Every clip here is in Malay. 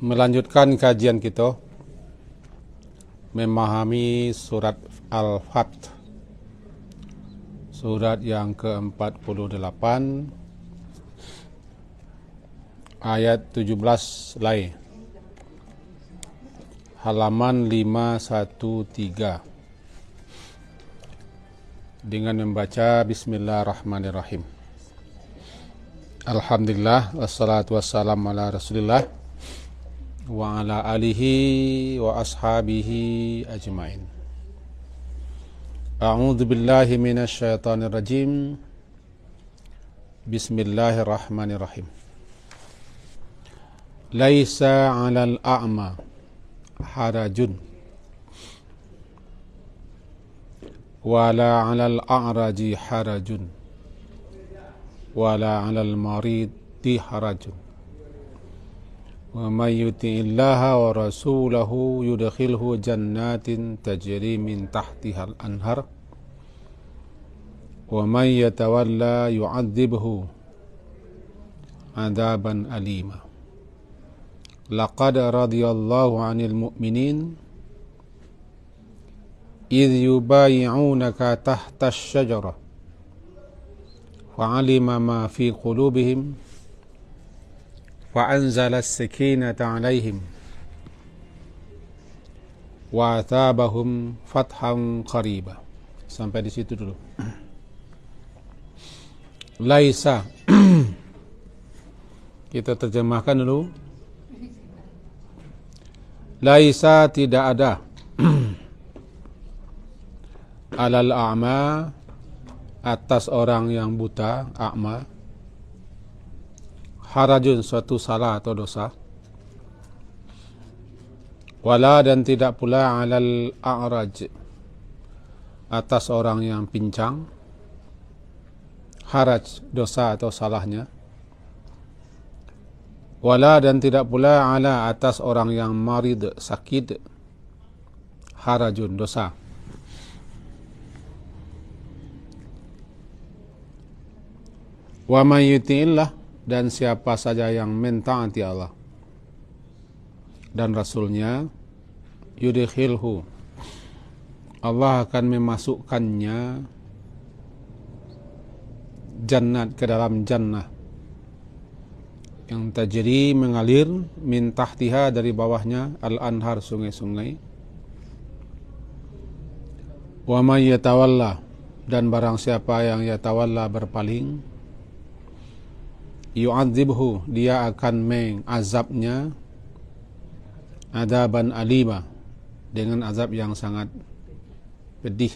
Melanjutkan kajian kita memahami surat Al-Fath, surat yang ke-48 ayat 17 lai, halaman 513, dengan membaca Bismillahirrahmanirrahim. Alhamdulillah wassalatu wassalamu ala Rasulillah wa ala alihi wa ashabihi ajmain. A'udzu billahi minasy syaithanir rajim. Bismillahirrahmanirrahim. Laisa 'alal a'ma harajun wala 'alal a'raji harajun wala 'alal maridi harajun wa may yuti'illaha wa rasulahu yudkhilhu jannatin tajri min tahtihal anhar wa may yatawalla yu'adzibhu adzaban alima. Laqad radiyallahu 'anil mu'minin idh yubayi'unaka tahta asy-syajarah fa'alima ma fi qulubihim fa'anzala as-sakinata 'alaihim wa athabahum fathan qariba. Sampai di situ dulu. Laisa kita terjemahkan dulu. Laisa tidak ada alal a'ma atas orang yang buta, a'ma, harajun suatu salah atau dosa, wala dan tidak pula alal a'raj atas orang yang pincang, haraj dosa atau salahnya, wala dan tidak pula ala atas orang yang marid sakit, harajun dosa. Wa may yuti'illah dan siapa saja yang mentaati Allah dan Rasulnya, yudkhilhu Allah akan memasukkannya jannat, ke dalam jannah yang tajri mengalir min tahtiha dari bawahnya al-anhar, sungai-sungai. Wa may yatawalla dan barang siapa yang yatawalla berpaling, yu'adzibhu dia akan mengazabnya adzaban alima dengan azab yang sangat pedih.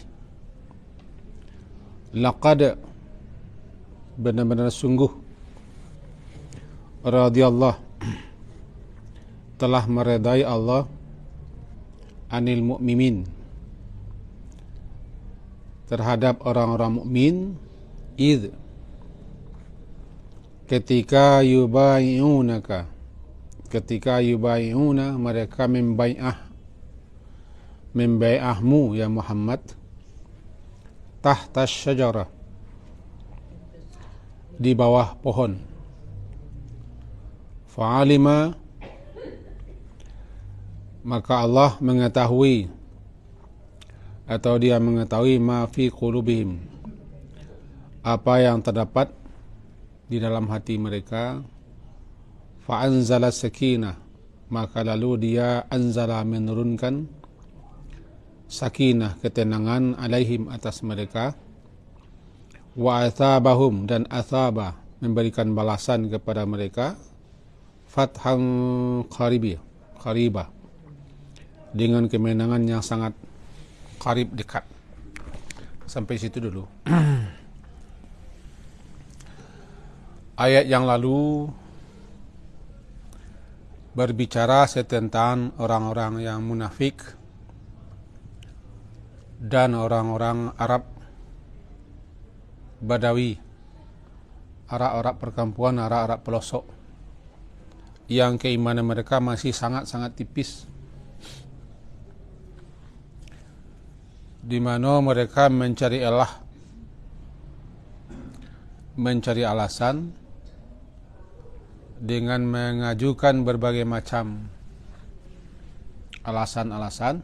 Laqad benar-benar sungguh radhiyallahu telah meredai Allah anil mu'minin terhadap orang-orang mukmin, id ketika yubayi'unaka, ketika yubayi'una mereka membai'ahmu ya Muhammad, tahta syajarah di bawah pohon. Fa'alima maka Allah mengetahui atau dia mengetahui ma fi qulubihim apa yang terdapat di dalam hati mereka. Fa'anzala sakinah maka lalu dia anzala menurunkan sakinah, ketenangan, alaihim atas mereka. Wa athabahum dan athaba memberikan balasan kepada mereka, fathan qaribah dengan kemenangan yang sangat qarib, dekat. Sampai situ dulu. Ayat yang lalu berbicara tentang orang-orang yang munafik dan orang-orang Arab Badawi, Arab-Arab perkampungan, Arab-Arab pelosok, yang keimanan mereka masih sangat-sangat tipis, di mana mereka mencari alasan dengan mengajukan berbagai macam alasan-alasan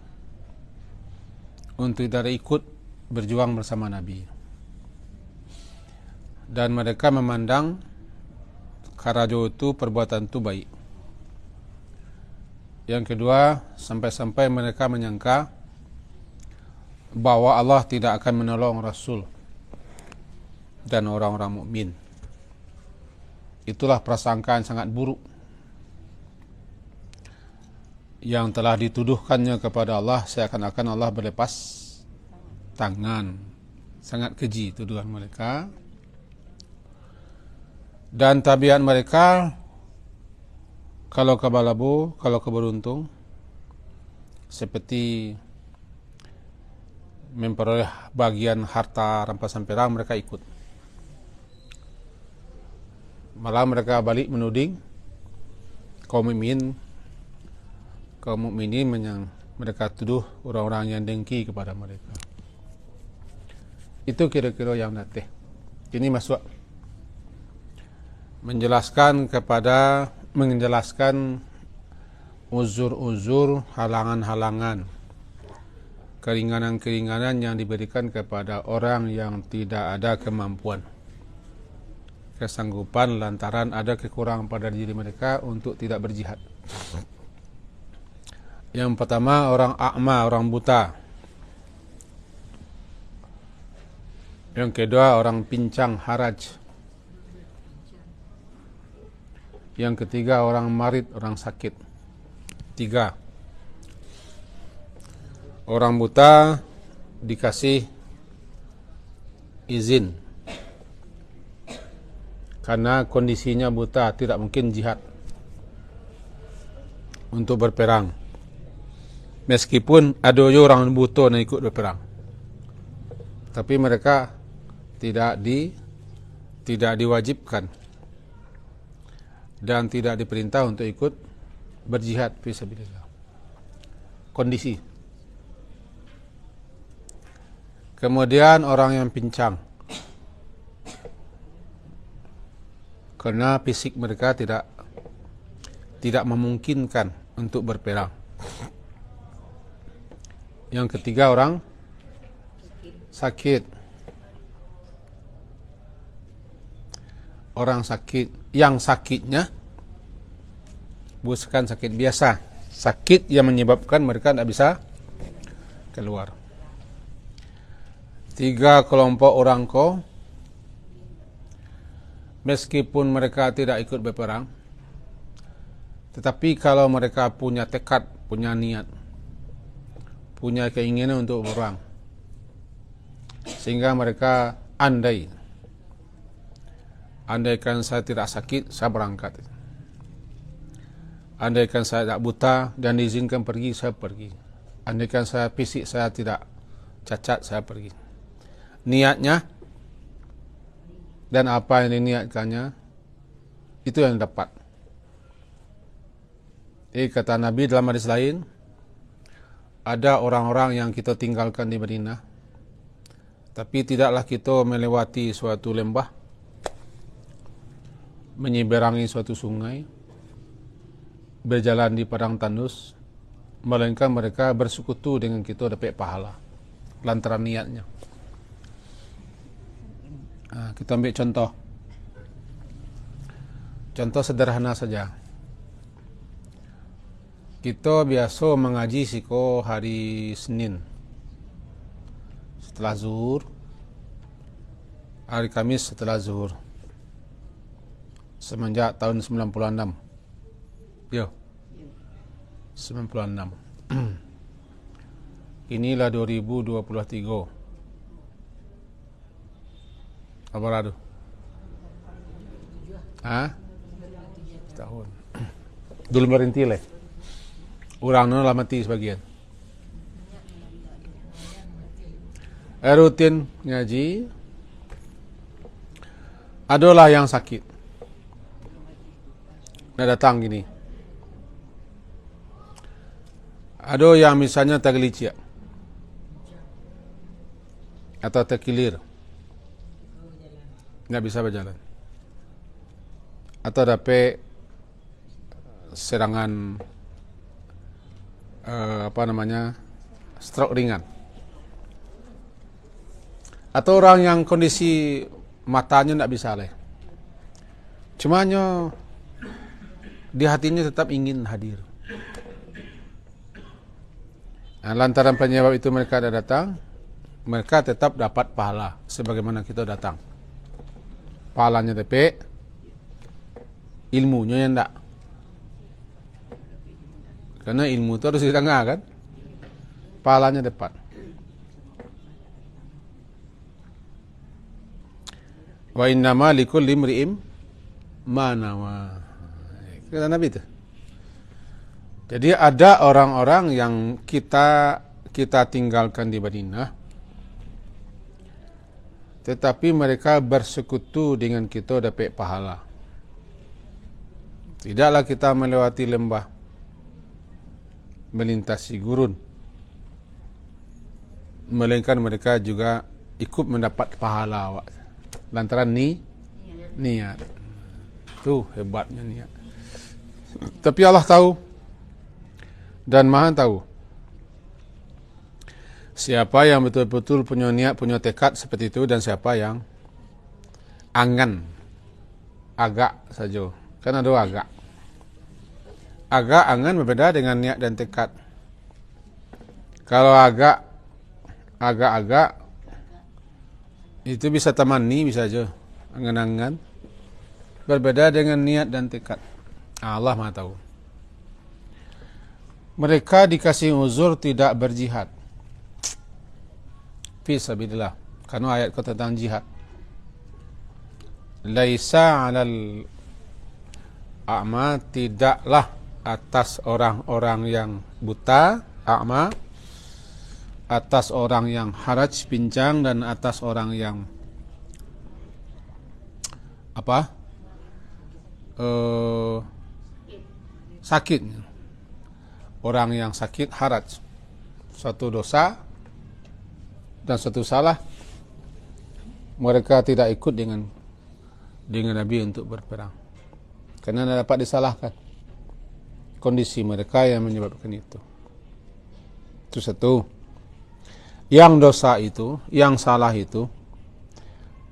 untuk tidak ikut berjuang bersama Nabi. Dan mereka memandang karajo itu perbuatan itu baik. Yang kedua, sampai-sampai mereka menyangka bahwa Allah tidak akan menolong Rasul dan orang-orang mukmin. Itulah prasangka yang sangat buruk yang telah dituduhkannya kepada Allah, seakan-akan Allah berlepas tangan. Sangat keji tuduhan mereka. Dan tabiat mereka, kalau kebalabu, kalau keberuntung, seperti memperoleh bagian harta rampasan perang, mereka ikut. Malah mereka balik menuding kaum mukminin yang mereka tuduh orang-orang yang dengki kepada mereka. Itu kira-kira yang natih. Ini masuk menjelaskan uzur-uzur, halangan-halangan, keringanan-keringanan yang diberikan kepada orang yang tidak ada kemampuan, kesanggupan lantaran ada kekurangan pada diri mereka untuk tidak berjihad. Yang pertama, orang a'ma, orang buta. Yang kedua, orang pincang, haraj. Yang ketiga, orang marid, orang sakit. 3. Orang buta dikasih izin karena kondisinya buta, tidak mungkin jihad untuk berperang. Meskipun ada orang buta yang ikut berperang, tapi mereka tidak diwajibkan dan tidak diperintah untuk ikut berjihad fisabilillah. Kondisi. Kemudian orang yang pincang, karena fisik mereka tidak memungkinkan untuk berperang. Yang ketiga, orang sakit. Orang sakit, yang sakitnya bukan sakit biasa, sakit yang menyebabkan mereka tidak bisa keluar. 3 kelompok orang meskipun mereka tidak ikut berperang, tetapi kalau mereka punya tekad, punya niat, punya keinginan untuk berperang, sehingga mereka andaikan saya tidak sakit, saya berangkat. Andaikan saya tidak buta dan diizinkan pergi, saya pergi. Andaikan saya fisik saya tidak cacat, saya pergi. Niatnya dan apa yang diniatkannya, itu yang dapat. Kata Nabi dalam hadis lain, ada orang-orang yang kita tinggalkan di Madinah, tapi tidaklah kita melewati suatu lembah, menyeberangi suatu sungai, berjalan di padang tandus, melainkan mereka bersekutu dengan kita dapat pahala lantaran niatnya. Kita ambil contoh sederhana saja. Kita biasa mengaji siko hari Senin setelah zuhur, hari Kamis setelah zuhur, semenjak tahun 96. 96. Inilah 2023. Apa radu? Setahun. Dulu merintil Orang lah mati sebagian. Rutin ngaji. Adalah yang sakit. Nah datang gini. Ada yang misalnya tergelincir atau terkilir, nggak bisa berjalan, atau dapat serangan stroke ringan. Atau orang yang kondisi matanya tidak bisa leh. Cumanya di hatinya tetap ingin hadir. Nah, lantaran penyebab itu mereka ada datang, mereka tetap dapat pahala sebagaimana kita datang. Pahalanya tapi ilmunya yang enggak. Karena ilmu itu harus di tengah kan. Pahalanya dapat. Wa innama likulli imri'in ma nawa. Kata Nabi itu. Jadi ada orang-orang yang kita tinggalkan di Madinah, tetapi mereka bersekutu dengan kita dapat pahala. Tidaklah kita melewati lembah, melintasi gurun, melainkan mereka juga ikut mendapat pahala lantaran niat. Tuh hebatnya niat. Tapi Allah tahu dan Maha tahu siapa yang betul-betul punya niat, punya tekad seperti itu, dan siapa yang angan, agak saja. Kan ada agak. Agak, angan berbeda dengan niat dan tekad. Kalau agak itu bisa tamani, bisa aja angan-angan. Berbeda dengan niat dan tekad. Allah Maha tahu. Mereka dikasih uzur tidak berjihad fi sabilillah. Karena ayat kata tentang jihad. Laisa 'alal a'ma, tidaklah atas orang-orang yang buta, a'ma, atas orang yang haraj, pincang, dan atas orang yang sakit. Orang yang sakit haraj, satu dosa dan satu salah, mereka tidak ikut dengan Nabi untuk berperang karena tidak dapat disalahkan. Kondisi mereka yang menyebabkan itu. Itu satu. Yang dosa itu, yang salah itu,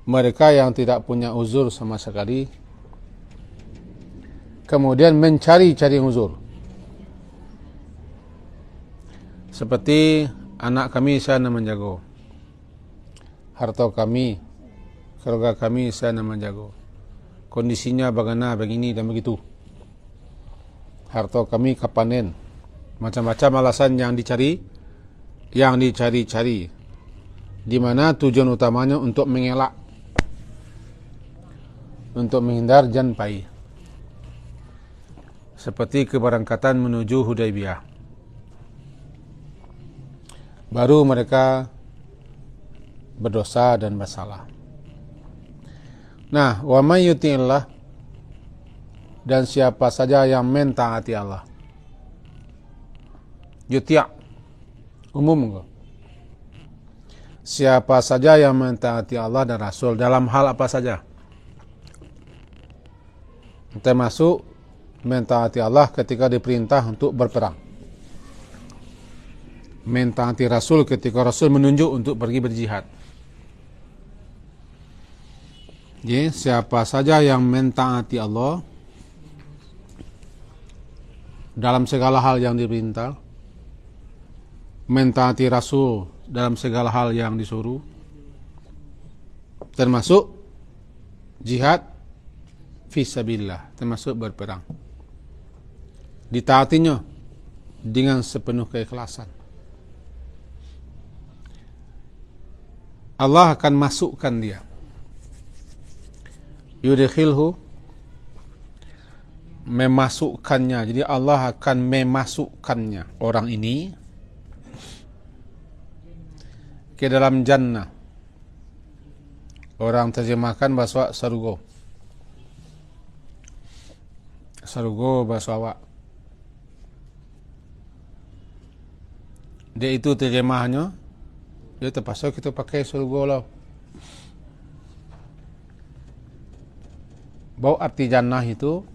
mereka yang tidak punya uzur sama sekali, kemudian mencari-cari uzur. Seperti anak kami saya nak menjaga, harta kami, keluarga kami saya nak menjaga, kondisinya bagaimana, begini dan begitu. Harta kami kapanen, macam-macam alasan yang dicari, di mana tujuan utamanya untuk mengelak, untuk menghindar janpai. Seperti keberangkatan menuju Hudaybiyah. Baru mereka berdosa dan bersalah. Nah, wa may yuti'illah, dan siapa saja yang mentaati Allah. Yuti' umum enggak? Siapa saja yang mentaati Allah dan Rasul dalam hal apa saja. Termasuk mentaati Allah ketika diperintah untuk berperang. Mentaati Rasul ketika Rasul menunjuk untuk pergi berjihad. Jadi siapa saja yang mentaati Allah dalam segala hal yang diperintah, mentaati Rasul dalam segala hal yang disuruh, termasuk jihad fisabilillah, termasuk berperang, ditaatinya dengan sepenuh keikhlasan, Allah akan masukkan dia, yudkhilhu, memasukkannya. Jadi Allah akan memasukkannya, orang ini, ke dalam jannah. Orang terjemahkan bahasa sarugo. Sarugo bahasa awak. Dia itu terjemahannya, dia terpaksa kita pakai sarugo lah. Bahwa arti jannah itu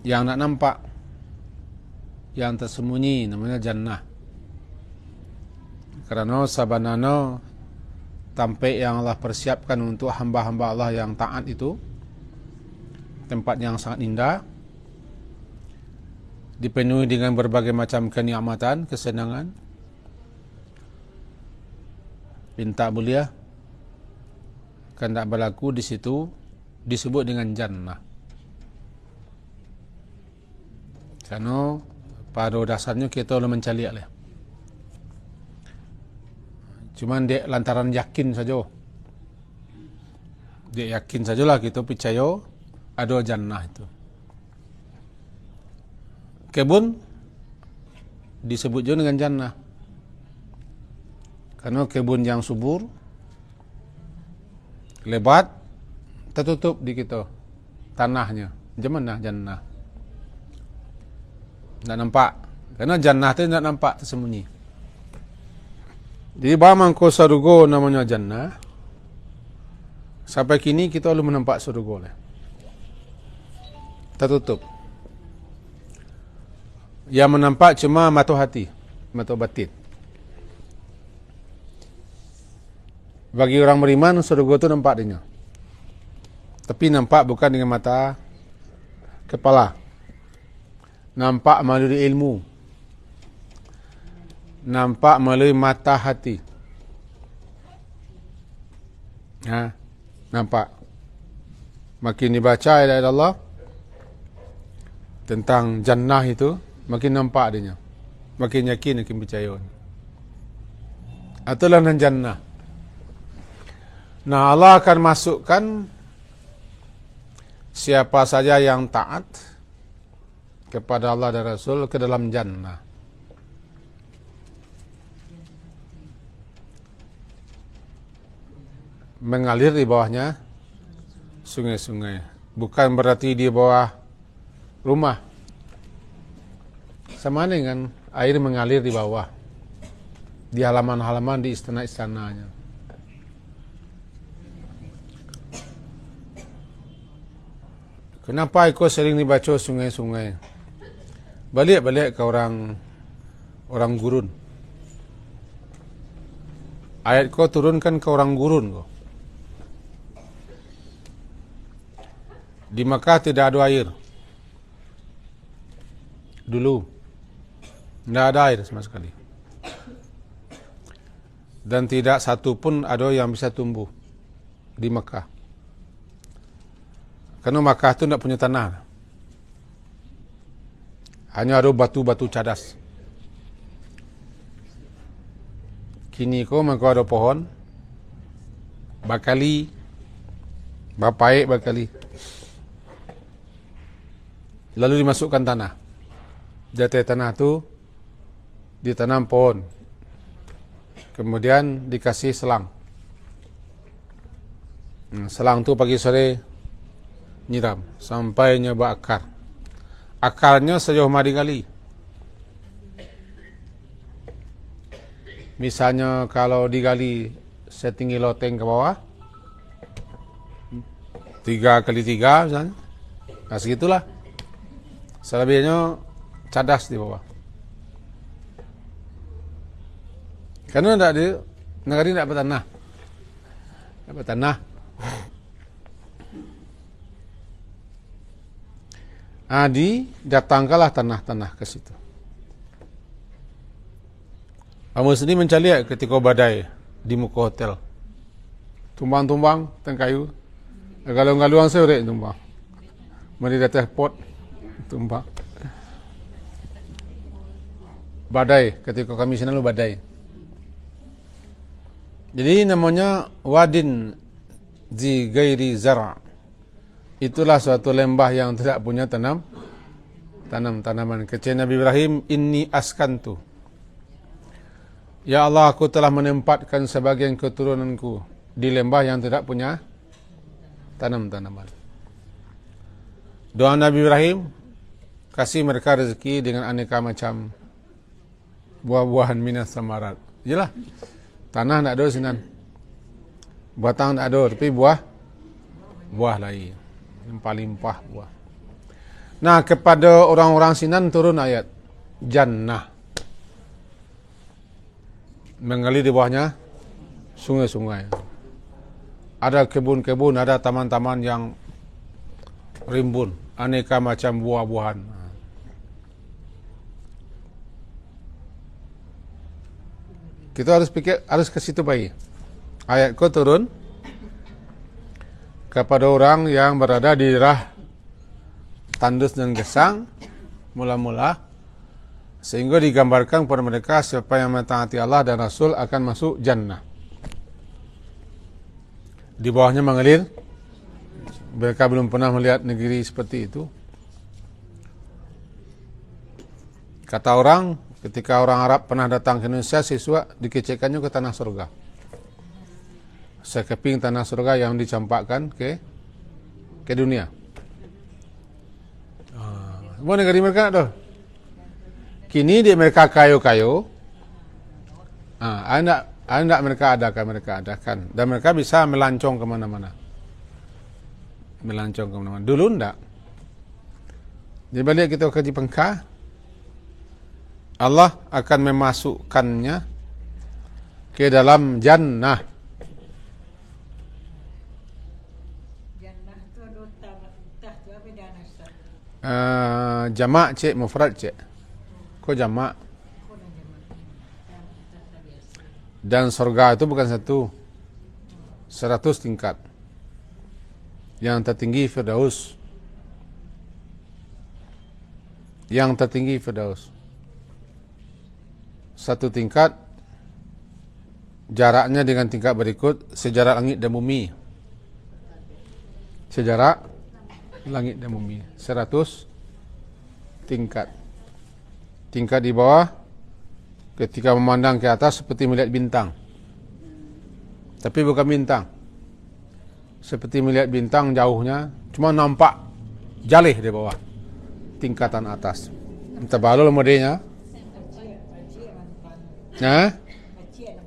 yang nak nampak. yang tersembunyi, namanya jannah. Kerana sabanana tempat yang Allah persiapkan untuk hamba-hamba Allah yang taat itu tempat yang sangat indah, dipenuhi dengan berbagai macam kenikmatan, kesenangan. Pinta mulia kan tak berlaku di situ disebut dengan jannah. Kerana pada dasarnya kita boleh mencari lah. Cuma dia lantaran yakin saja. Dia yakin sajalah kita percaya ada jannah itu. Kebun disebut juga dengan jannah. Karena kebun yang subur, lebat, tertutup di kita tanahnya. Macam mana jannah? Tak nampak. Karena jannah itu tak nampak, tersembunyi. Jadi bamangko surga namanya jannah. Sampai kini kita belum menampak surga lah. Tertutup. Yang menampak cuma mata hati, mata batin. Bagi orang beriman, surga itu nampak dia. Tapi nampak bukan dengan mata kepala. Nampak melalui ilmu. Nampak melalui mata hati. Nampak. Makin dibaca ayat Allah tentang jannah itu, makin nampak dia. Makin yakin, makin percaya. Itulah jannah. Nah, Allah akan masukkan siapa saja yang taat kepada Allah dan Rasul ke dalam jannah. Mengalir di bawahnya sungai-sungai. Bukan berarti di bawah rumah. Sama dengan air mengalir di bawah. Di halaman-halaman, di istana-istananya. Kenapa ikut sering dibaca sungai-sungai? Balik-balik ke orang gurun. Ayat kau turunkan ke orang gurun kau. Di Makkah tidak ada air. Dulu. Tidak ada air sama sekali. Dan tidak satu pun ada yang bisa tumbuh di Makkah. Karena Makkah itu tidak punya tanah. Hanya ada batu-batu cadas. Kini kau maka ada pohon, bakali, bapaik bakali. Lalu dimasukkan tanah. Di atas tanah itu ditanam pohon. Kemudian dikasih selang. Selang itu pagi sore nyiram sampai nyoba akar. Akarnya sejauh mari kali. Misalnya kalau digali setinggi loteng ke bawah 3x3 misalnya. Nah segitulah. Selebihnya cadas di bawah. Karena tidak di negara ini tidak bertanah. Tidak bertanah. Datangkanlah tanah-tanah ke situ. Kamu sendiri mencari ketika badai di muka hotel. Tumbang-tumbang, teng kayu. Galuang-galuang sore tumbang. Mari datang pot, tumbang. Badai, ketika kami sana lu badai. Jadi namanya wadin zi gairi zara. Itulah suatu lembah yang tidak punya tanam-tanaman. Kata Nabi Ibrahim, inni askantu. Ya Allah, aku telah menempatkan sebagian keturunanku di lembah yang tidak punya tanam-tanaman. Doa Nabi Ibrahim, kasih mereka rezeki dengan aneka macam buah-buahan minas samarat. Jelah, tanah tidak ada sinan. Batang tidak ada, tapi buah lain. Limpah-limpah buah. Nah, kepada orang-orang sinan turun ayat. jannah. Mengalir di bawahnya sungai-sungai. Ada kebun-kebun, ada taman-taman yang rimbun, aneka macam buah-buahan. Kita harus pikir, harus ke situ baik. Ayatku turun kepada orang yang berada di daerah tandus dan gesang mula-mula, sehingga digambarkan kepada mereka siapa yang mentaati Allah dan Rasul akan masuk jannah. Di bawahnya mengalir. Mereka belum pernah melihat negeri seperti itu. Kata orang, ketika orang Arab pernah datang ke Indonesia, siswa dikecekkannya ke tanah surga. Sekeping tanah surga yang dicampakkan ke dunia. Semua negeri mereka tu. Kini di mereka kayu-kayu. Anda mereka adakan. Dan mereka bisa melancong ke mana-mana. Dulu enggak. Jadi balik kita kaji pengkah, Allah akan memasukkannya ke dalam jannah. Jannah tu tah tu apa danasa? Jamak cik, mufrad cik. Kok jamak? Dan surga itu bukan satu, 100 tingkat. Yang tertinggi Firdaus. Satu tingkat, jaraknya dengan tingkat berikut sejarak langit dan bumi. Sejarak langit dan bumi 100 tingkat. Tingkat di bawah, ketika memandang ke atas seperti melihat bintang. Tapi bukan bintang. Seperti melihat bintang jauhnya, cuma nampak jalih di bawah tingkatan atas. Entah balul modelnya.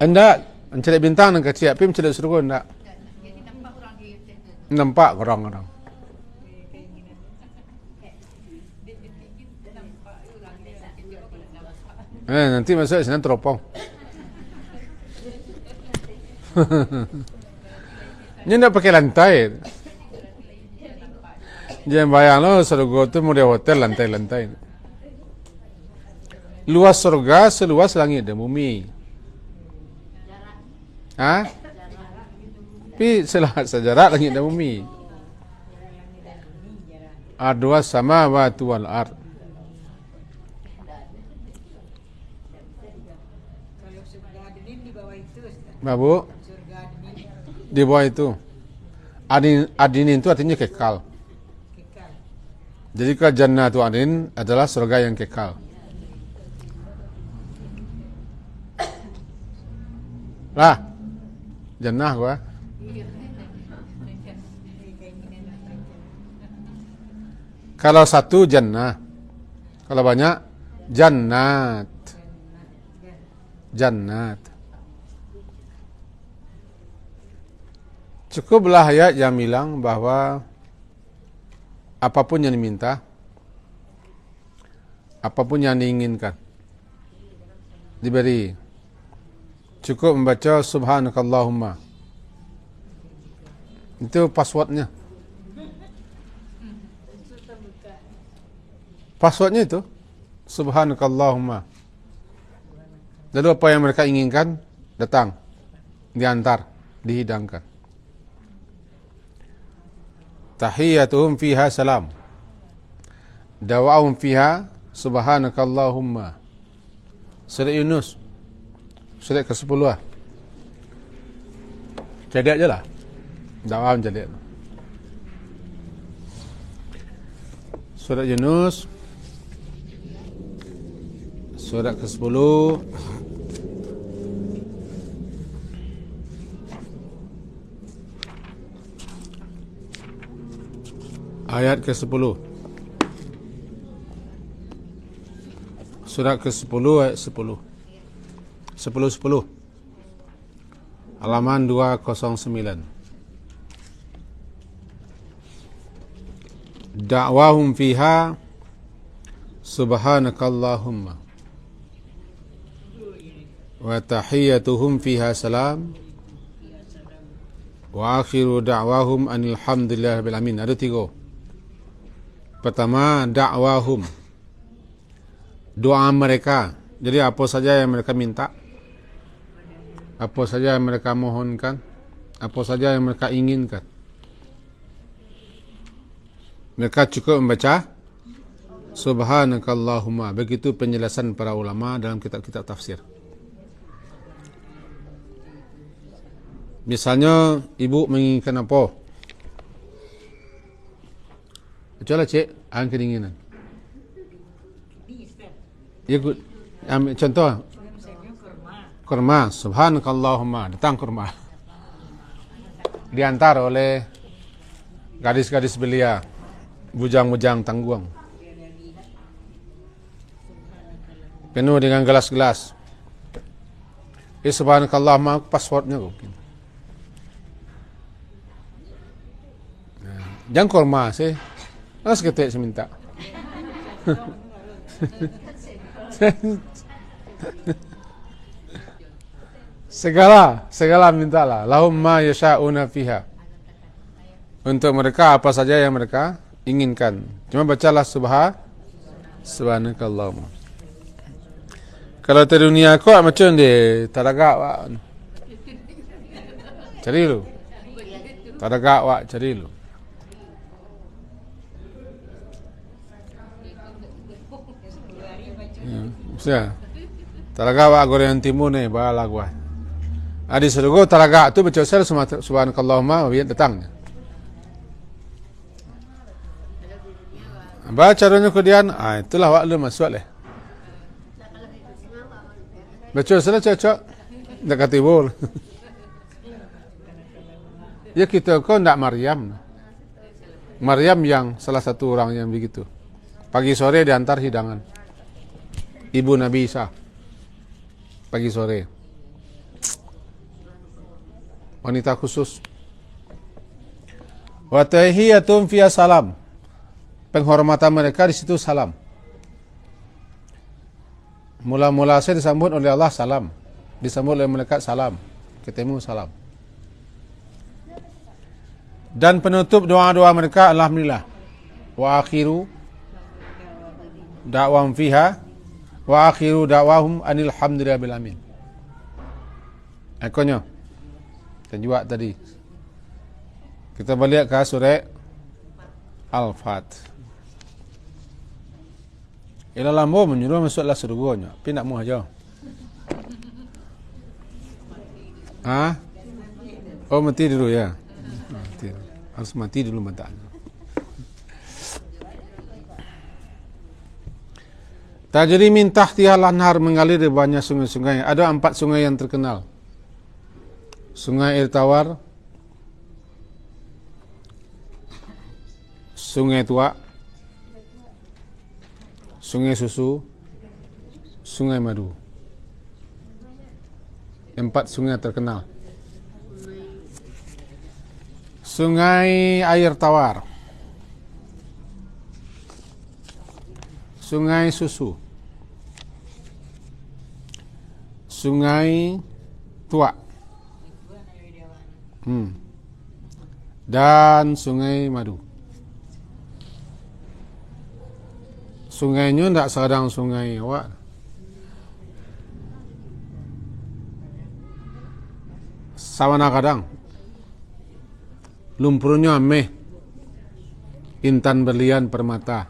Enggak, mencari bintang dan kecil, tapi mencari surga enggak. Nampak orang-orang. Nanti masuk sana teropong. Ini nak pakai lantai. Jangan bayang lo surga tu model hotel lantai-lantai. Luas surga seluas langit dan bumi. Tapi sejarak langit dan bumi. Adwa sama wal ard. Kalau surga adnin di bawah itu, Ustaz. Babu, Surga adnin di bawah itu. Adinin itu artinya kekal. kekal. Jadi ke jannah itu adin adalah surga yang kekal. Lah, jannah gua. Kalau satu jannah, kalau banyak jannat. Jannat. Cukuplah ayat yang bilang bahawa apapun yang diminta, apapun yang diinginkan, diberi. Cukup membaca subhanakallahumma. Itu passwordnya. Passwordnya itu subhanakallahumma. Lalu apa yang mereka inginkan datang, diantar, dihidangkan. Tahiyyatuhum fiha salam. Dawa'um fiha subhanakallahumma. Surat Yunus, surat ke-10 lah. Jadi aja lah. Dawa'um jadi. Surat Yunus, surat ke-10, ayat ke-10. Surat ke-10 ayat 10. 10. Halaman 209. Da'wahum fiha subhanakallahumma. wa tahiyyatuhum fiha salam wa akhiru da'wahum anil hamdulillahi rabbil alamin. Ada 3. Pertama, da'wahum, doa mereka. Jadi apa saja yang mereka minta, apa saja yang mereka mohonkan, apa saja yang mereka inginkan, mereka cukup membaca Subhanakallahumma. Begitu penjelasan para ulama dalam kitab-kitab tafsir. Misalnya ibu menginginkan apa? Coba cik, ang keinginan. Ini Ustaz. Ya, ambil contoh. Misalnya kurma. Kurma, subhanakallahumma, datang kurma. Diantar oleh gadis-gadis belia, bujang-bujang tangguang. Penuh dengan gelas-gelas. Subhanakallahumma, passwordnya kok. Jangan kurma sih. Mas ketik saya minta. segala mintalah. Lahum ma yasha'una fiha. Untuk mereka apa saja yang mereka inginkan. Cuma bacalah subhanakallahumma. Kalau di dunia kau macam dia tadagak wak. Cari lu. Tadagak wak cari lu. Ya. Talaga wa goreng timun ni bala gua. Adi selugo talaga tu baca sel subhanakallahumma wa datang. Baca caranya kemudian, itulah wak lu masuk leh. Baca sel cocok dekat tibul. Ya kita kau ndak Maryam. Maryam yang salah satu orang yang begitu. Pagi sore diantar hidangan. Ibu Nabi Isa pagi sore, wanita khusus. Wa tahiyyatun fiha salam, penghormatan mereka di situ salam. Mula-mula saya disambut oleh Allah salam, disambut oleh malaikat salam, ketemu salam. Dan penutup doa-doa mereka alhamdulillah. Wa akhiru da'wam fiha wa akhiru da'wahum anil hamdulillahi rabbil alamin. Akonyo. Kita juga tadi. Kita balik ke surah Al-Fat. Ila lambo menyuruh masuklah surganya. Tapi nak muah jauh. Oh mati dulu ya. Mati. Harus mati dulu matanya. Tajri min tahtiha al-anhar, mengalir di banyak sungai-sungai. Ada 4 sungai yang terkenal. Sungai Air Tawar, Sungai Tua, Sungai Susu, Sungai Madu. 4 sungai terkenal. Sungai Air Tawar, Sungai Susu, Sungai Tua, dan Sungai Madu. Sungainya tidak sedang sungai awak. Sawana kadang. Lumpurnya meh. Intan berlian permata.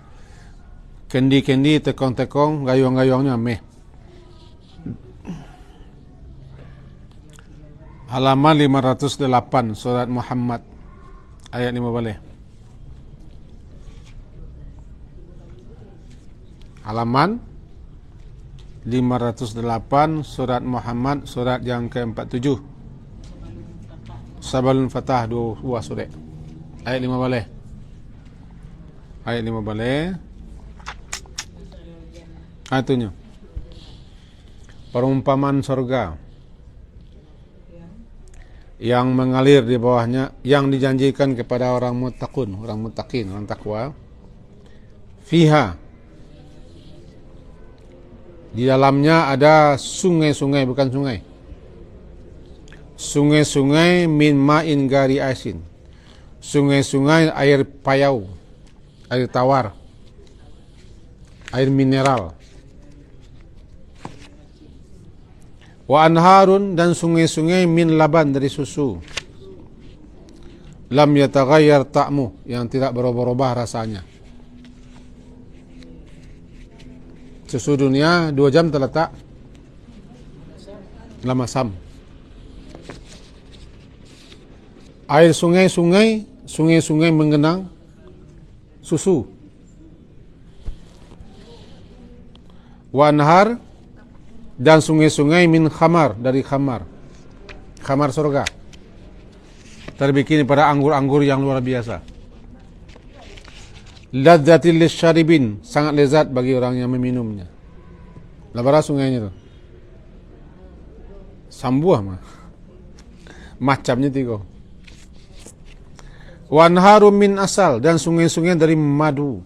Kendi-kendi tekong-tekong, gayung-gayungnya meh. Halaman 508 surat Muhammad ayat 15. Halaman 508 surat Muhammad, surat yang ke-47. Sabalun Fatah 2 surat. Ayat 15. Ayat 15. Ayatnya. Perumpamaan surga yang mengalir di bawahnya, yang dijanjikan kepada orang muttaqun, orang muttaqin, orang takwa. Fiha, Di dalamnya ada sungai-sungai, bukan sungai. Sungai-sungai min ma'in gari asin. Sungai-sungai air payau, air tawar, air mineral. Wa anharun, dan sungai-sungai min laban, dari susu. Lam yataghayyar ta'mu, yang tidak berubah-ubah rasanya. Susu dunia 2 jam terletak dalam asam. Air sungai-sungai menggenang susu. Wa anhar, dan sungai-sungai min khamar, dari khamar surga, terbikin pada anggur-anggur yang luar biasa. Ladzatil lisyaribin, sangat lezat bagi orang yang meminumnya. Labara sungainya tu sambuah mah, macamnya 3. Wanharum min asal, dan sungai-sungai dari madu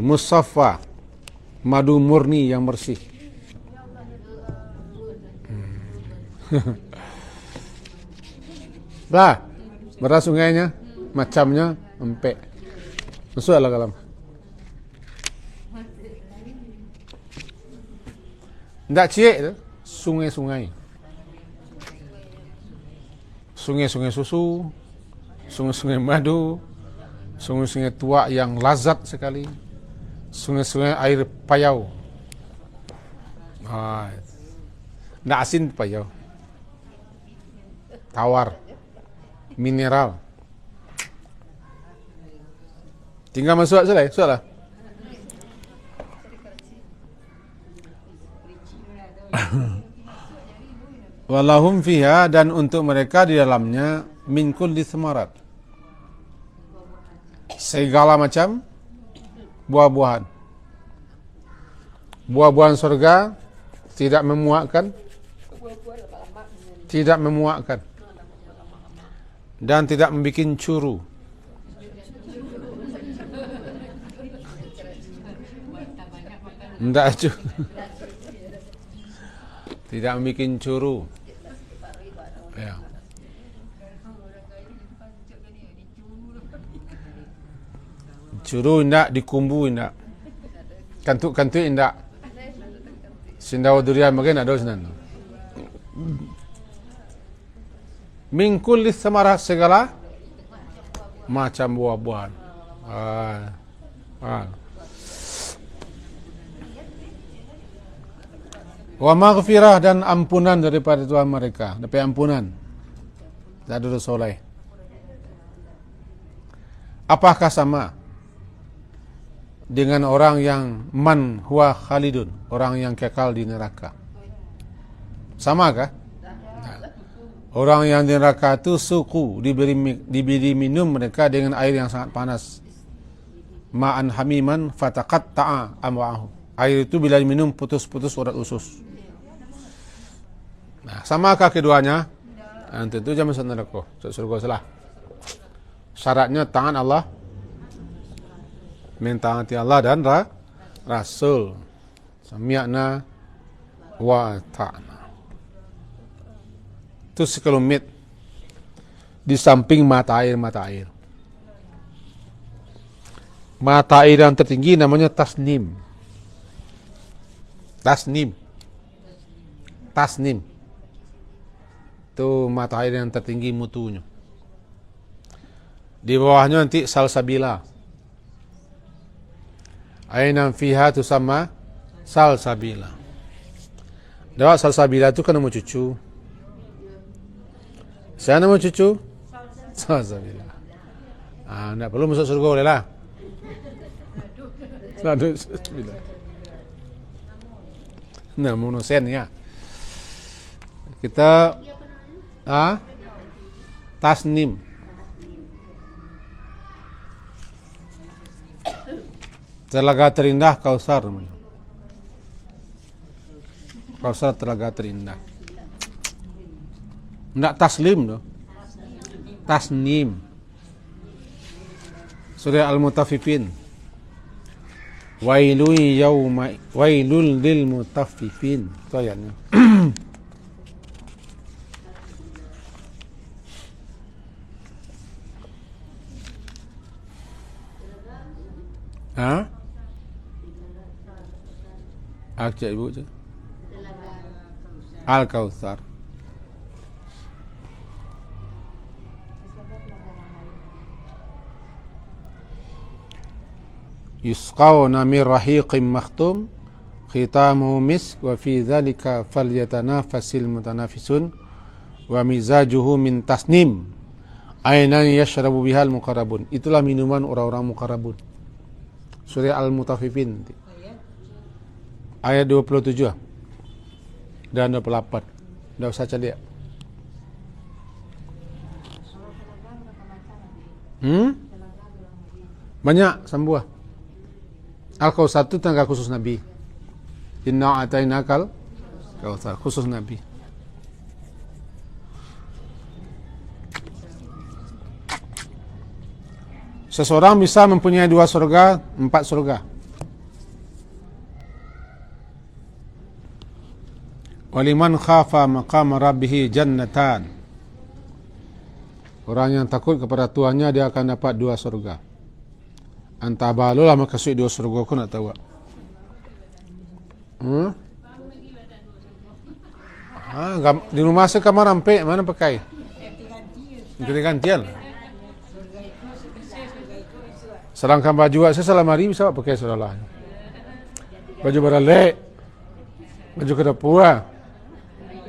musaffa, madu murni yang bersih. Lah, beras sungainya, macamnya empek. Masuk lah kalam. Ndak ciek tu, sungai-sungai. Sungai-sungai susu, sungai-sungai madu, sungai-sungai tua yang lazat sekali, sungai-sungai air payau. Ndak asin payau. Tawar, mineral. Tinggal masuk selai, soalah. Walahum fiha, dan untuk mereka di dalamnya min kulli thamarat, segala macam buah-buahan. Buah-buahan surga tidak memuakkan, dan tidak membuat curu. Tidak membuat curu. Ya. Curu indak, dikumbu indak, kantuk-kantuk indak. Sindaw durian makin ada senan. Min kulli thamarat, segala macam buah-buahan. Wa maghfirah, dan ampunan daripada Tuhan mereka, dapat ampunan. Tak ada dosa soleh. Apakah sama dengan orang yang man huwa khalidun, orang yang kekal di neraka? Samakah? Orang yang di neraka itu suku, diberi minum mereka dengan air yang sangat panas. Ma'an hamiman fataqatta'a amwa'ahu. Air itu bila diminum putus-putus urat usus. Nah, samakah keduanya? Tentu jangan masuk neraka, surga salah. Syaratnya tangan Allah, mentaati Allah dan Rasul. Sami'na wa ta'na. Itu sekelumit di samping mata air. Mata air yang tertinggi namanya tasnim. Itu mata air yang tertinggi mutunya. Di bawahnya nanti salsabila. Ainam fiha tusamma salsabila. Dapat salsabila itu kan nama cucu. Saya nama cucu salsabila. Tidak perlu masuk surga boleh lah. Salsabila. Nah, monosen ya. Kita tasnim. Telaga terindah Kausar namanya. Kausar telaga terindah. Enggak taslim doh. Tasnim. Surah Al-Mutaffifin. Wailul lil mutaffifin. Itu ayatnya. Ha? Cik ibu je. Al-Kautsar. Yusqawna min rahiqin makhtum khitamuhu misk wa fi dhalika falyatanafasil mutanafisun wa mizajuhu min tasnim ainan yashrabu bihal muqarrabun. Itulah minuman orang-orang muqarrabun. Surah Al-Mutaffifin ayat 27 dan 28. Dah usah cari. Banyak sambuah. Al-Kautsar itu tangga khusus Nabi. Inna atainakal Kautsar khusus Nabi. Seseorang bisa mempunyai 2 surga, 4 surga. Waliman khafa maqama rabbih jannatan. Orang yang takut kepada Tuhannya dia akan dapat 2 surga. Anta balulah makasih 2 surga aku nak tahu. Di rumah saya kamar rampik mana pakai? Ganti-gantian. Sedangkan baju saya selama hari bisa pakai saudara. Baju baralek, baju ke dapur,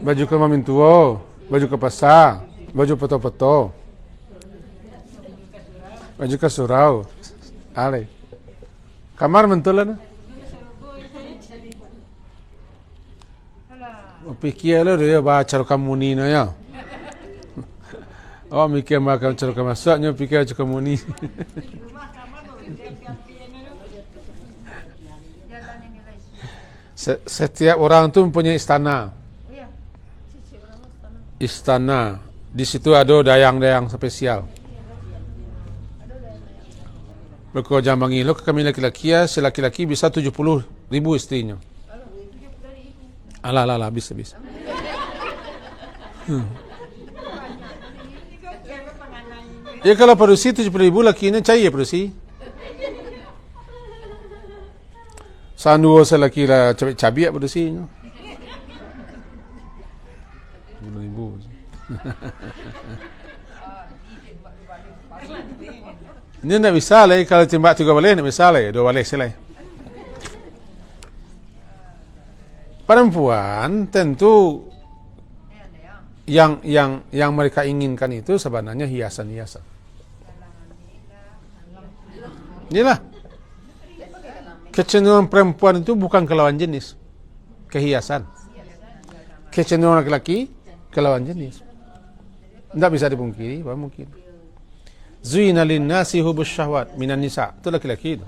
baju ke mamintuo, baju ke pasar, baju peto-peto, baju ke surau. Ale. Kamar mentulan. Pikir lo dia baca kamu ni no ya. Oh mikir makan cara masaknya pikir kamu ni. Setiap orang tu mempunyai istana. Istana. Di situ ada dayang-dayang spesial. Berkau jangan lo kami laki-laki ya, selaki-laki bisa 70,000 istrinya. Alah, bisa. Ya kalau produksi 70,000 lakinya cair produksi. Sanduo selaki lah cabai produksinya. 70,000. Ini nak bisa lah kalau tembak 3 balik nak bisa lah 2 balik selai. Perempuan tentu yang mereka inginkan itu sebenarnya hiasan-hiasan. Inilah kecenderungan perempuan itu bukan ke lawan jenis, kehiasan. Kecenderungan laki-laki ke lawan jenis. Tidak bisa dipungkiri, apa mungkin. Zuyina linnasi hubus syahwat minan nisa. Itu laki-laki itu.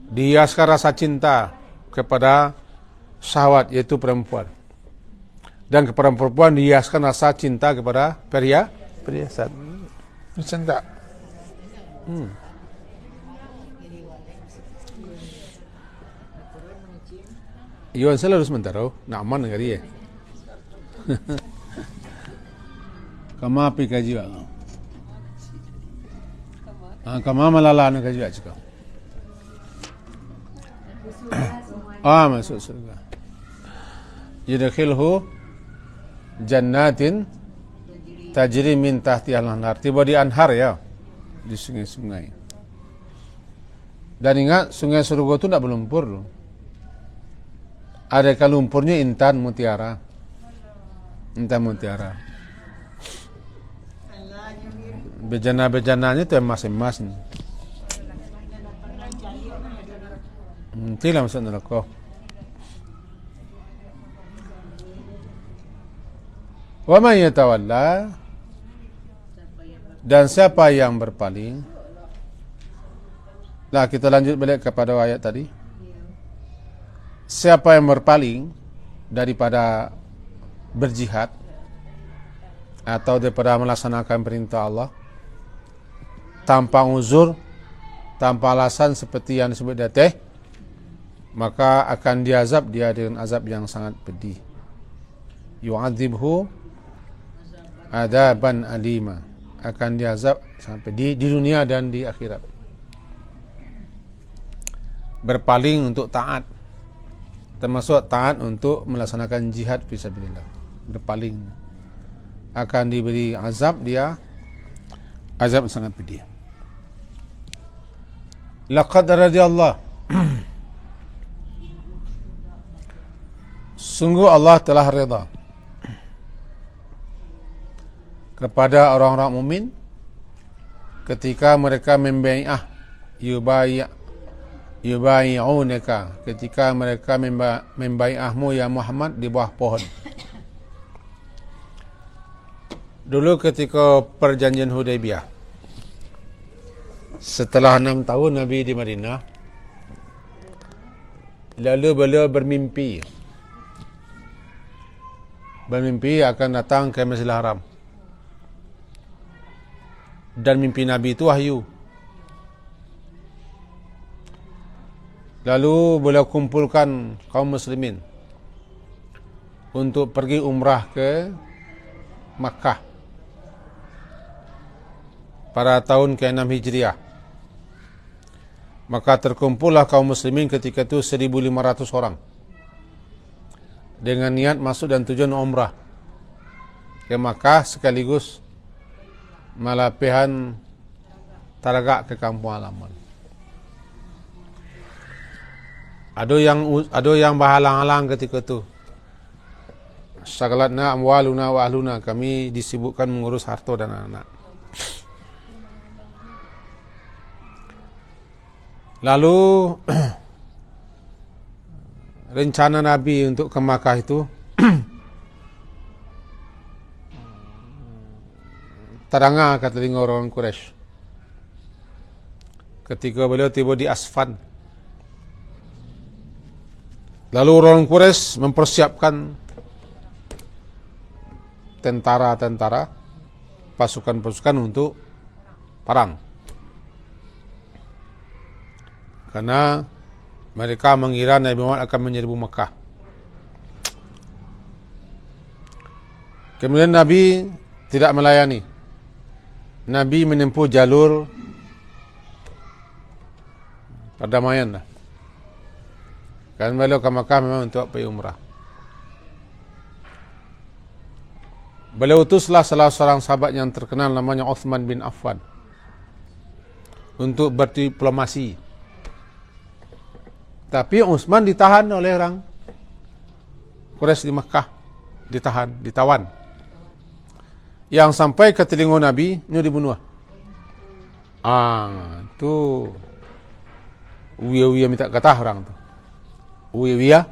Dihiaskan rasa cinta kepada syahwat, yaitu perempuan. Dan kepada perempuan dihiaskan rasa cinta kepada perhiasan. Macam tak? Iwan selalu sementara, nak aman dengan dia. Kama api kaji wak. Kama malala nak kaji wak cakap. Masuk surga. Yudkhilhu jannatin tajri min tahtiha al-anhar. Tiba di anhar ya, di sungai-sungai. Dan ingat sungai surga itu tidak berlumpur. Ada lumpurnya intan mutiara. Intan mutiara. Bejana-bejananya itu emas-emas. Itulah masuk neraka. Wa man yatawalla, dan siapa yang berpaling. Nah, kita lanjut balik kepada ayat tadi. Siapa yang berpaling daripada berjihad atau daripada melaksanakan perintah Allah tanpa uzur, tanpa alasan seperti yang disebut tadi, maka akan diazab dia dengan azab yang sangat pedih. Yu'adzibhu adaban alima, akan diazab sampai di dunia dan di akhirat. Berpaling untuk taat, termasuk taat untuk melaksanakan jihad fisabilillah. Berpaling akan diberi azab dia, azab sangat pedih. Laqad radiyallahu sungguh Allah telah redha kepada orang-orang mukmin ketika mereka membai'ah yubayi'unaka, ketika mereka membai'ahmu ya Muhammad di bawah pohon. Dulu ketika perjanjian Hudaybiyah, setelah 6 tahun Nabi di Madinah, lalu beliau bermimpi akan datang ke Masjidil Haram. Dan mimpi Nabi itu wahyu. Lalu beliau kumpulkan kaum muslimin untuk pergi umrah ke Makkah pada tahun ke-6 Hijriah. Maka terkumpullah kaum muslimin ketika itu 1.500 orang dengan niat masuk dan tujuan umrah ke Makkah sekaligus malapihan taragak ke kampung halaman. Ada yang berhalang-halang ketika itu. Syaghalatna amwaluna wa ahluna, kami disibukkan mengurus harta dan anak-anak. Lalu rencana Nabi untuk ke Makkah itu terangah ke telinga orang Quraisy ketika beliau tiba di Asfan. Lalu orang Quraisy mempersiapkan tentara-tentara, pasukan-pasukan untuk perang. Karena mereka mengira Nabi Muhammad akan menyerbu Makkah. Kemudian Nabi tidak melayani. Nabi menempuh jalur perdamaian lah. Kan beliau ke Makkah memang untuk pergi umrah. Beliau utuslah salah seorang sahabat yang terkenal namanya Uthman bin Affan untuk berdiplomasi. Tapi Uthman ditahan oleh orang Quraisy di Makkah, ditawan. Yang sampai ke telinga Nabi, ini dibunuh. Tu Uya minta kata orang tu. Uya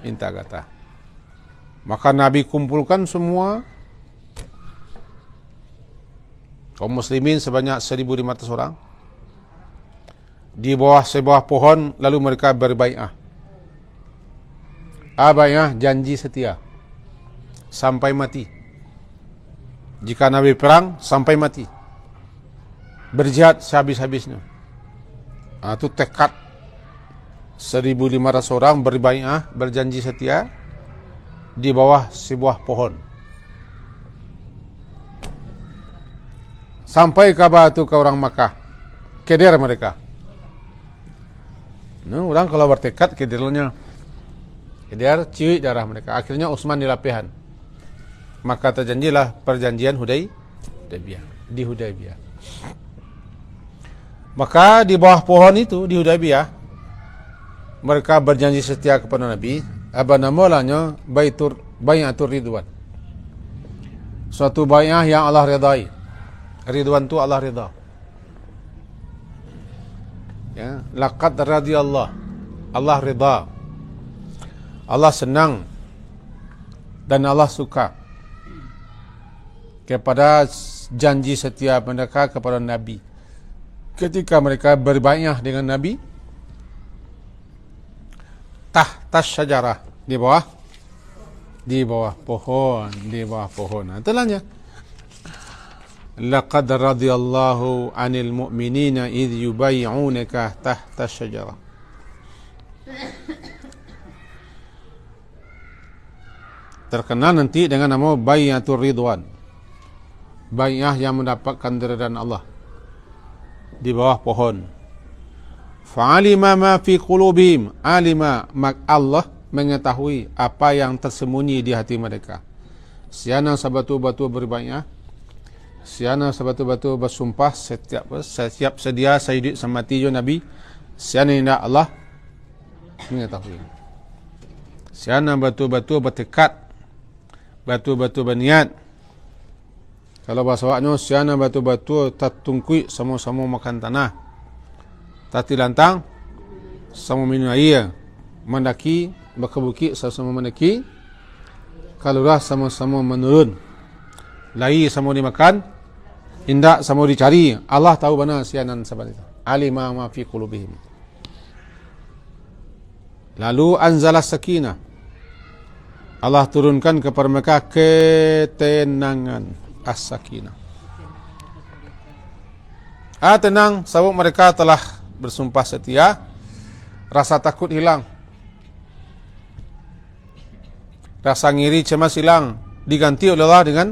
minta kata. Maka Nabi kumpulkan semua kaum muslimin sebanyak 1.500 orang di bawah sebuah pohon, lalu mereka berbai'ah. Bai'ah janji setia sampai mati. Jika Nabi perang sampai mati, berjihad sehabis-habisnya. Itu tekad 1.500 orang berbai'ah, berjanji setia di bawah sebuah pohon. Sampai kabar itu ke orang Makkah, keder mereka. Orang kalau bertekad kedernya, keder ciwi darah mereka. Akhirnya Utsman dilapihan. Maka terjanjilah perjanjian Hudaybiyah, di Hudaybiyah. Maka di bawah pohon itu di Hudaybiyah mereka berjanji setia kepada Nabi. Apa namanya? Bai'atur Ridwan. Suatu bai'ah yang Allah redai. Ridwan itu Allah redha. Ya, laqad radiyallahu. Allah redha. Allah senang dan Allah suka kepada janji setia mereka kepada Nabi. Ketika mereka berbai'ah dengan Nabi tahtas syajarah, di bawah pohon, Itulah laqad radiyallahu 'anil mu'minina idh yubay'unaka tahta syajarah. Terkenal nanti dengan nama Bai'atul Ridwan. Bai'ah yang mendapatkan keridhaan Allah di bawah pohon. Fa'alima ma fi qulubihim, alima, mak Allah mengetahui apa yang tersembunyi di hati mereka. Siana sabatu-batu berbai'ah, siana sabatu-batu bersumpah setiap sedia hidup semati jo Nabi. Siana indah Allah mengetahui. Siana batu-batu bertekad, batu-batu berniat. Kalau bahasa awaknya, siana batu-batu tatungkui sama-sama makan tanah. Tati lantang sama minum air. Mendaki, berkebukit sama-sama mendaki. Kalurah sama-sama menurun. Lai sama dimakan, indak sama dicari. Allah tahu benar sianan sahabat itu. Alima ma fi qulubihim. Lalu anzala sakinah. Allah turunkan kepada mereka ketenangan. As-sakinah. Tenang, sebab mereka telah bersumpah setia. Rasa takut hilang, rasa ngiri cemas hilang, diganti oleh Allah dengan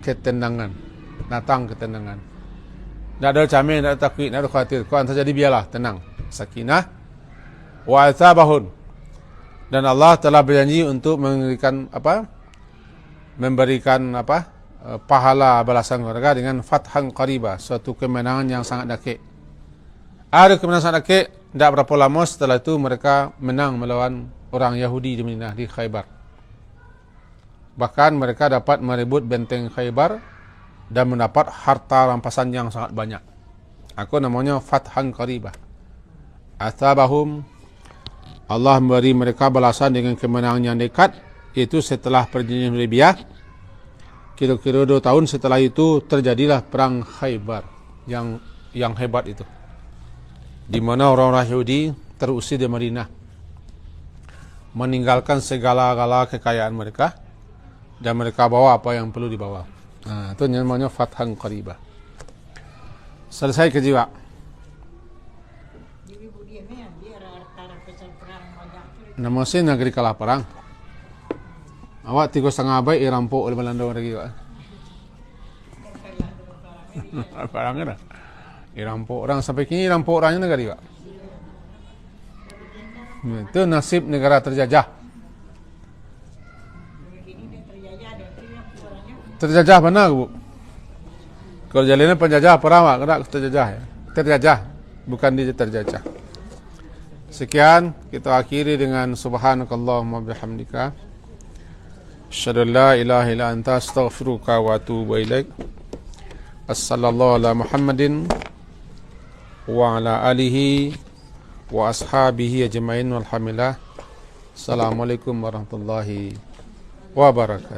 ketenangan. Datang ketenangan. Tak ada camen, tak ada takut, tak ada khawatir. Kau antara jadi biarlah, tenang. Sakinah wa atsabahun. Dan Allah telah berjanji untuk memberikan pahala balasan mereka dengan fathan qariba, suatu kemenangan yang sangat dekat. Ada kemenangan sangat dekat. Tidak berapa lama setelah itu mereka menang melawan orang Yahudi di Madinah, di Khaybar. Bahkan mereka dapat merebut benteng Khaybar dan mendapat harta rampasan yang sangat banyak. Aku namanya fathan qariba. Atsabahum, Allah memberi mereka balasan dengan kemenangan yang dekat, itu setelah perjanjian Hudaybiyah. Kira-kira 2 tahun setelah itu terjadilah perang Khaybar yang hebat itu, di mana orang-orang Yahudi terusir di Madinah, meninggalkan segala-gala kekayaan mereka dan mereka bawa apa yang perlu dibawa. Itu namanya fathan qaribah. Selesai ke jiwa. Jadi dia ni dia antara pesan perang banyak. Nama saya negeri kalah perang. Awak 3,5 baik dirampok oleh Belanda lagi Pak. Perang dah. Dirampok orang sampai kini, rampok orangnya negara Pak. Itu nasib negara terjajah. Terjajah mana Bu? Kalau jalannya penjajah perang Pak, kena terjajah ya. Terjajah, bukan dia terjajah. Sekian, kita akhiri dengan subhanakallahumma bihamdika. Asyhadu an la ilaha illa anta astaghfiruka wa atubu ilaik. Sallallahu ala Muhammadin wa ala alihi wa ashabihi ajma'in walhamdulillah. Assalamualaikum warahmatullahi wabarakatuh.